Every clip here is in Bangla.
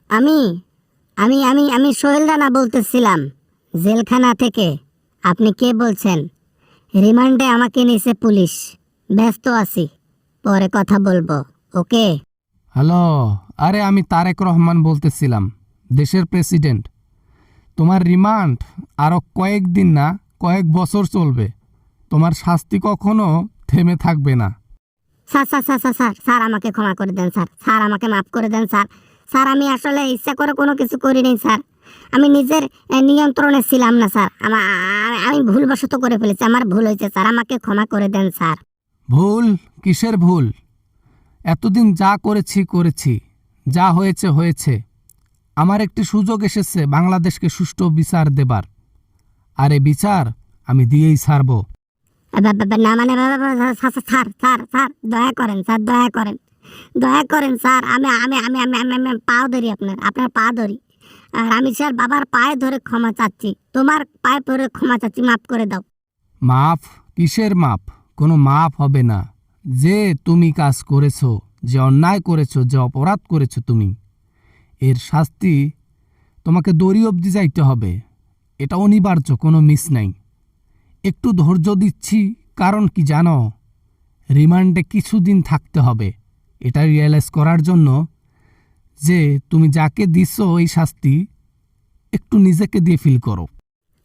আমি আমি আমি আমি সোহেল রানা বলতেছিলাম জেলখানা থেকে। আপনি কে বলছেন? রিমান্ডে আমাকে নিছে পুলিশ। ব্যস্ত আছি, পরে কথা বলবো। ওকে। হ্যালো, আরে আমি তারেক রহমান বলতেছিলাম, দেশের প্রেসিডেন্ট। তোমার রিমান্ড আরও কয়েকদিন না, কয়েক বছর চলবে। তোমার শাস্তি কখনো থেমে থাকবে না। Sir sir sir sir sir sir আমাকে ক্ষমা করে দেন স্যার। স্যার আমাকে মাফ করে দেন স্যার। স্যার আমি আসলে ইচ্ছা করে কোনো কিছু করিনি স্যার। আমি নিজের নিয়ন্ত্রণে ছিলাম না স্যার। আমি ভুলবশত করে ফেলেছি। আমার ভুল হয়েছে স্যার, আমাকে ক্ষমা করে দেন স্যার। ভুল? কিসের ভুল? এতদিন যা করেছি, যা হয়েছে হয়েছে। আমার একটি সুযোগ এসেছে বাংলাদেশকে সুষ্ঠু বিচার দেবার, আর এ বিচার আমি দিয়েই ছাড়ব। না মানে স্যার স্যার স্যার স্যার দয়া করেন স্যার, দয়া করেন, দয়া করেন স্যার। আমি আমি আমি আমি আমি আমি পা ধরি, আপনার পা ধরি। আর আমি স্যার বাবার পায়ে ধরে ক্ষমা চাচ্ছি। তোমার পায়ে ধরে ক্ষমা চাচ্ছি, মাফ করে দাও। মাফ? কিসের মাপ? কোনো মাপ হবে না। যে তুমি কাজ করেছো, যে অন্যায় করেছো, যে অপরাধ করেছো তুমি, এর শাস্তি তোমাকে দড়ি অবধি যাইতে হবে। এটা অনিবার্য, কোনো মিস নাই। একটু ধৈর্য দিচ্ছি, কারণ কি জানো? রিমান্ডে কিছুদিন থাকতে হবে। এটা রিয়েলাইজ করার জন্য যে তুমি যাকে দিছো এই শাস্তি, একটু নিজেকে দিয়ে ফিল করো।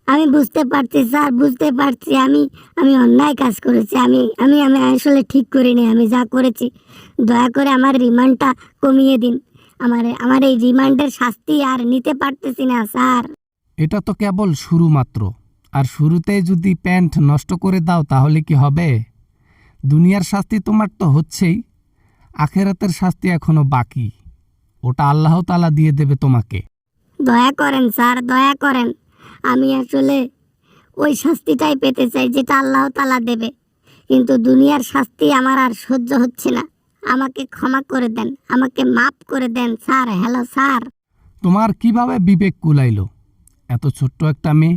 আমি বুঝতে পারছি স্যার, বুঝতে পারছি। আমি আমি অন্যায় কাজ করেছি। আমি আমি আমি আসলে ঠিক করিনি। আমি যা করেছি, দয়া করে আমার রিমান্ডটা কমিয়ে দিন। আমার এই রিমান্ডের শাস্তি আর নিতে পারতেছি না স্যার। এটা তো কেবল শুরু মাত্র। আর শুরুতেই যদি প্যান্ট নষ্ট করে দাও তাহলে কি হবে? দুনিয়ার শাস্তি তোমার তো হচ্ছেই, আখেরাতের শাস্তি এখনো বাকি। ওটা আল্লাহ তাআলা দিয়ে দেবে তোমাকে। দয়া করেন স্যার, দয়া করেন। আমি আসলে ওই শাস্তিটাই পেতে চাই যেটা আল্লাহ তাআলা দেবে, কিন্তু দুনিয়ার শাস্তি আমার আর সহ্য হচ্ছে না। আমাকে ক্ষমা করে দেন, আমাকে মাফ করে দেন স্যার। Hello sir. তোমার কিভাবে বিবেক কুলাইলো? এত ছোট্ট একটা মেয়ে,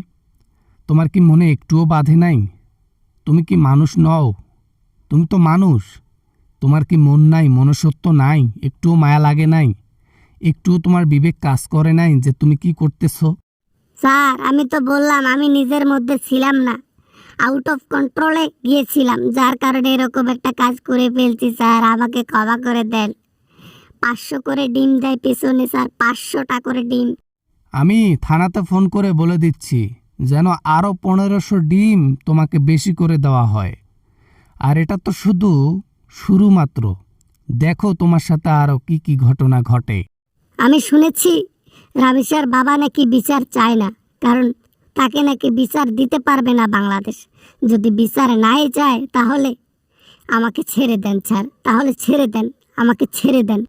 তোমার কি মনে একটুও বাধে নাই? তুমি কি মানুষ নও? তুমি তো মানুষ। তোমার কি মন নাই, মনুষ্যত্ব নাই? একটুও মায়া লাগে নাই? একটুও তোমার বিবেক কাজ করে নাই যে তুমি কি করতেছো? স্যার আমি তো বললাম আমি নিজের মধ্যে ছিলাম না, আউট অফ কন্ট্রোলে গিয়েছিলাম, যার কারণে এরকম একটা কাজ করে ফেলছি স্যার। আমাকে ক্ষমা করে দেন। 500 করে ডিম দেয় পিছনে স্যার, 500টা করে ডিম। আমি থানাতে ফোন করে বলে দিচ্ছি যেন আরও 1500 ডিম তোমাকে বেশি করে দেওয়া হয়। আর এটা তো শুধু শুরু মাত্র। দেখো তোমার সাথে আরও কি কি ঘটনা ঘটে। আমি শুনেছি রামেশের বাবা নাকি বিচার চায় না, কারণ তাকে নাকি বিচার দিতে পারবে না বাংলাদেশ। যদি বিচার নাই চায় তাহলে আমাকে ছেড়ে দেন স্যার, তাহলে ছেড়ে দেন, আমাকে ছেড়ে দেন।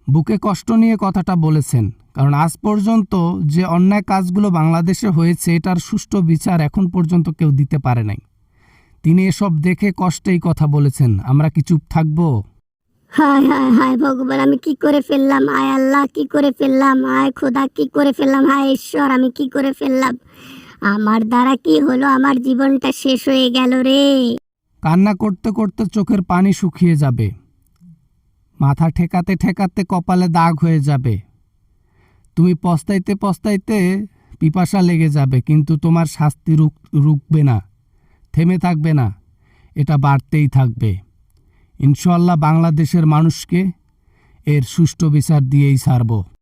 বুকে কষ্ট নিয়ে কথাটা বলেছেন, কারণ আজ পর্যন্ত যে অন্যায় কাজগুলো বাংলাদেশে হয়েছে এটার সুষ্ঠু বিচার এখন পর্যন্ত কেউ দিতে পারে নাই। তিনি এসব দেখে কষ্টেই কথা বলেছেন। আমরা কি চুপ থাকবো? হায় হায় হায় ভগবান, আমি কি করে ফেললাম! আয় আল্লাহ, কি করে ফেললাম! আয় খোদা, কি করে ফেললাম! হায় ঈশ্বর, আমি কি করে ফেললাম! আমার দ্বারা কি হলো? আমার জীবনটা শেষ হয়ে গেল রে। কান্না করতে করতে চোখের পানি শুকিয়ে যাবে, মাথা ঠেকাতে ঠেকাতে কপালে দাগ হয়ে যাবে। তুমি পস্তাইতে পস্তাইতে পিপাসা লেগে যাবে, কিন্তু তোমার শাস্তি রুকবে না, থেমে থাকবে না, এটা বাড়তেই থাকবে। ইনশাআল্লাহ বাংলাদেশের মানুষকে এর সুষ্ঠু বিচার দিয়েই ছাড়ব।